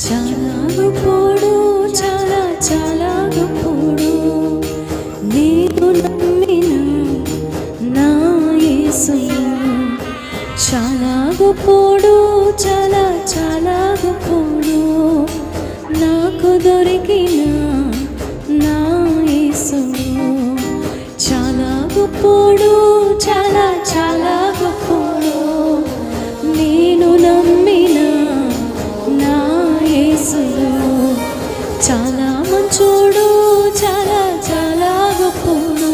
చాలా గొప్పోడు, చాలా చాలా గొప్పోడు. నేను నమ్మిన నా యేసయ్య చాలా గొప్పోడు, చాలా చాలా గొప్పోడు. నాకు దొరికిన నా యేసయ్య చాలా గొప్పోడు, చాలా చాలా గొప్పోడు. నేను నమ్మిన నా యేసయ్య చాలా మంచోడు, చాలా చాలా గొప్పోడు.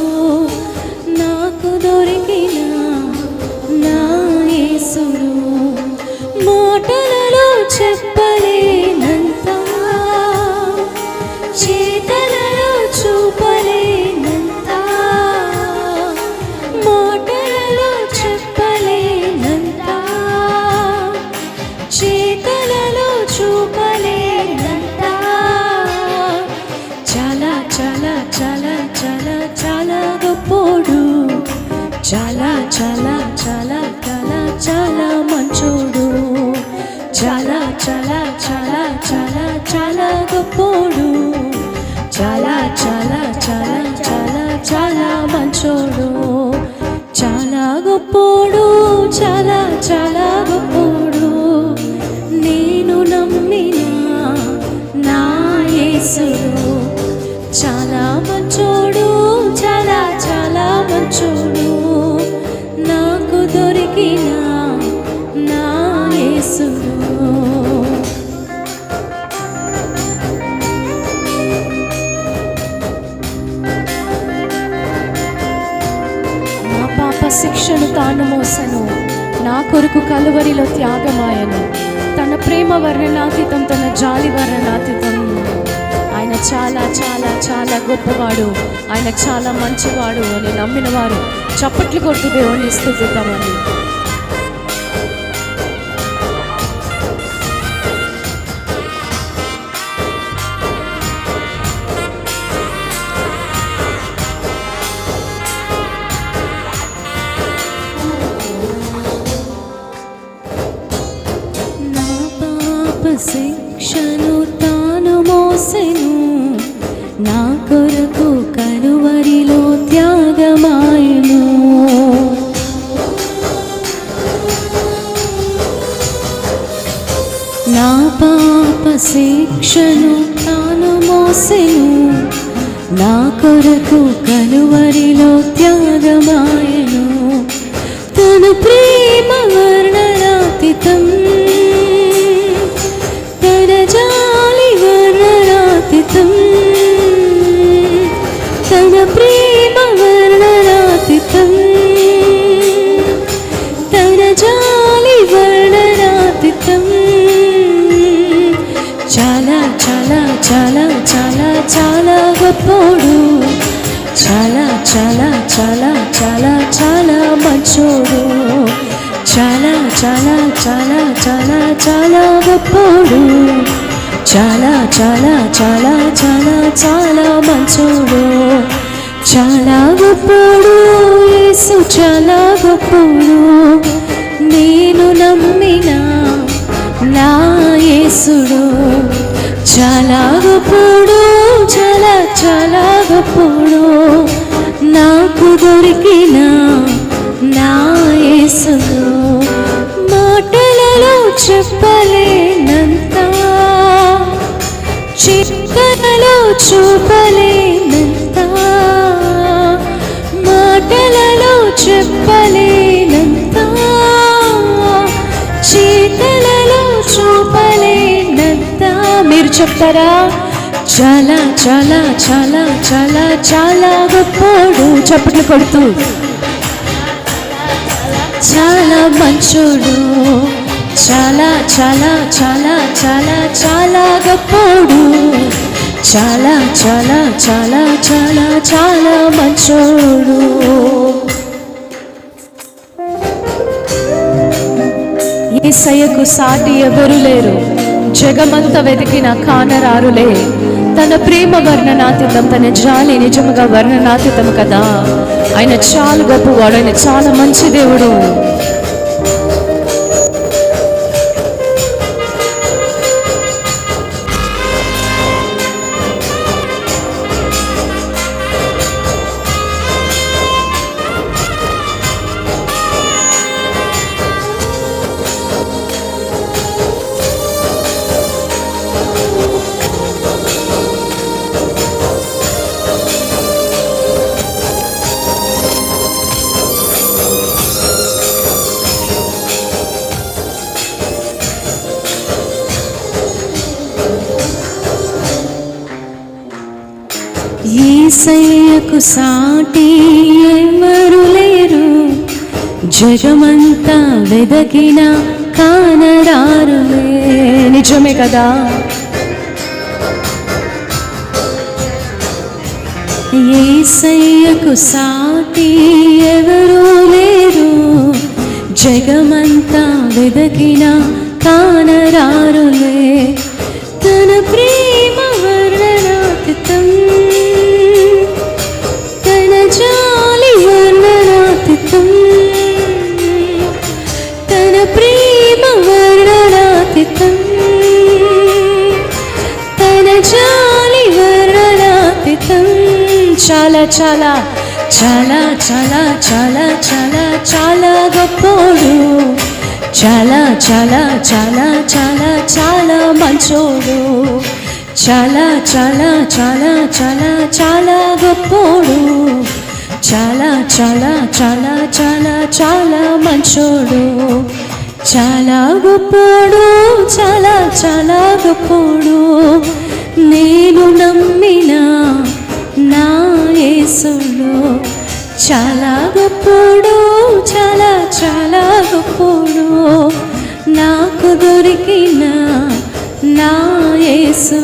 నాకు దొరికిన నా యేసయ్య మాటలలో చెప్పలేనంత, చేతలలో చూపలేనంత, మాటలలో చెప్పలేనంత, చేతలలో చూపలేనంత. చాలా చాలా చాలా చాలా చాలా గొప్పోడు, చాలా చాలా చాలా చాలా చాలా మంచోడు. చాలా చాలా చాలా చాలా చాలా గొప్పోడు, చాలా చాలా చాలా చాలా చాలా మంచోడు. చాలా గొప్పోడు, చాలా చాలా గొప్పోడు. నేను నమ్మిన నా యేసయ్య చాలా మంచోడు, చాలా చాలా మంచోడు. నాకు దొరికిన నా యేసయ్య నా పాప శిక్షను తాను మోసను, నా కొరకు కలువరిలో త్యాగమాయను. తన ప్రేమ వర్ణనాతీతం, తన జాలి వర్ణనాతీతం. ఆయన చాలా చాలా చాలా గొప్పవాడు, ఆయన చాలా మంచివాడు అని నమ్మిన వారు చప్పట్లు కొడుతూ దేవుని స్తుతిద్దామండి. నా పాప శిక్షను తాను మోసెను, నా కొరకు కలువరిలో త్యాగమాయను. నా పాప శిక్షను తాను మోసెను, నా కొరకు కలువరిలో త్యాగమాయను. తన ప్రేమ వర్ణనాతీతం, తన జాలి వర్ణనాతీతం, తన ప్రేమ వర్ణనాతీతం, తన జాలి వర్ణనాతీతం. చాలా చాలా చాలా చాలా చాలా గొప్పోడు, చాలా చాలా చాలా చాలా చాలా మంచోడు. చాలా చాలా చాలా చాలా చాలా గొప్పోడు, చాలా చాలా చాలా చాలా చాలా మంచోడు. చాలా గొప్పోడు యేసు, చాలా గొప్పోడు. నేను నమ్మిన నా యేసుడు చాలా గొప్పోడు, చాలా చాలా గొప్పోడు. నాకు దొరికిన నా యేసయ్య మాటలలో చెప్పలేనంత, చేతలలో చూపలేనంత, మాటలలో చెప్పలేనంత, చేతలలో చూపలేనంత. మీరు చెప్తారా? చాలా చాలా చాలా చాలా చాలా గొప్పోడు. చప్పట్లు కొడుతూ చాలా మంచోడు, చాలా చాలా చాలా చాలా చాలా గొప్పోడు. చాలా చాలా చాలా చాలా చాలా మంచోడు. యేసయ్యకు సాటి ఎవరు లేరు, జగమంత వెతికిన కానరారులే. తన ప్రేమ వర్ణనాతీతం, తన జాలి నిజముగా వర్ణనాతీతం కదా. ఆయన చాలా గొప్పవాడు, ఆయన చాలా మంచి దేవుడు. యేసయ్యకు సాటి ఎవరు లేరు, జగమంతా వెదకినా కానరారులే. నిజమే కదా. యేసయ్యకు సాటి ఎవరు లేరు, జగమంతా వెదకినా కానరారులే. తన ప్రేమ వర్ణనాతీతం, తన జాలి వర్ణనాతీతం, తన ప్రేమ వర్ణనాతీతం, తన జాలి వర్ణనాతీతం. చాలా చాలా చాలా చాలా చాలా చాలా చాలా గొప్పోడు, చాలా చాలా చాలా చాలా చాలా మంచోడు, చాలా చాలా చాలా చాలా చాలా గొప్పోడు, చాలా చాలా చాలా చాలా చాలా మంచోడు, చాలా గొప్పోడు, చాలా చాలా గొప్పోడు. నేను నమ్మిన నా యేసుడు చాలా గొప్పోడు, చాలా చాలా గొప్పోడు. నాకు దొరికిన నా యేసు